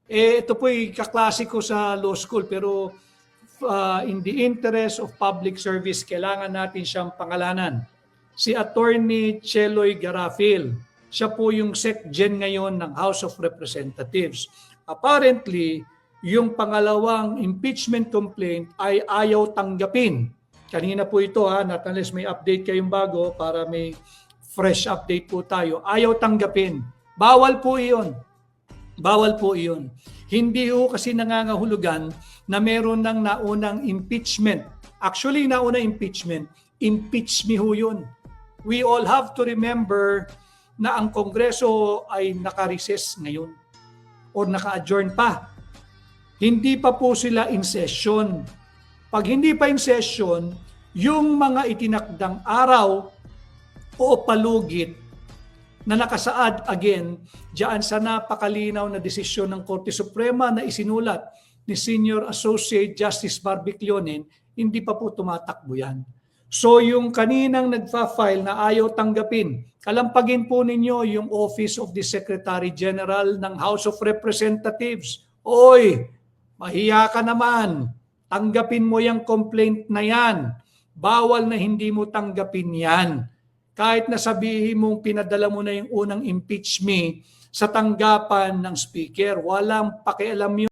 Ito po'y kaklasiko sa law school pero in the interest of public service, kailangan natin siyang pangalanan. Si Attorney Cheloy Garafil, siya po yung SecGen ngayon ng House of Representatives. Apparently, yung pangalawang impeachment complaint ay ayaw tanggapin. Kanina po ito not unless may update kayong bago para may fresh update po tayo. Ayaw tanggapin. Bawal po iyon. Bawal po iyon. Hindi ho kasi nangangahulugan na meron ng naunang impeachment. Actually, naunang impeachment, impeach me ho yun. We all have to remember na ang Kongreso ay naka-recess ngayon or naka-adjourn pa. Hindi pa po sila in session. Pag hindi pa in session, yung mga itinakdang araw o palugit na nakasaad again diyan sa napakalinaw na desisyon ng Korte Suprema na isinulat ni Senior Associate Justice Barbie Cleonen, hindi pa po tumatakbo yan. So yung kaninang nagfa-file na ayaw tanggapin, kalampagin po ninyo yung Office of the Secretary General ng House of Representatives. Oy, mahiya ka naman. Tanggapin mo yung complaint na yan. Bawal na hindi mo tanggapin yan. Kahit na sabihin mong pinadala mo na yung unang impeach me sa tanggapan ng speaker, walang pakialam yun.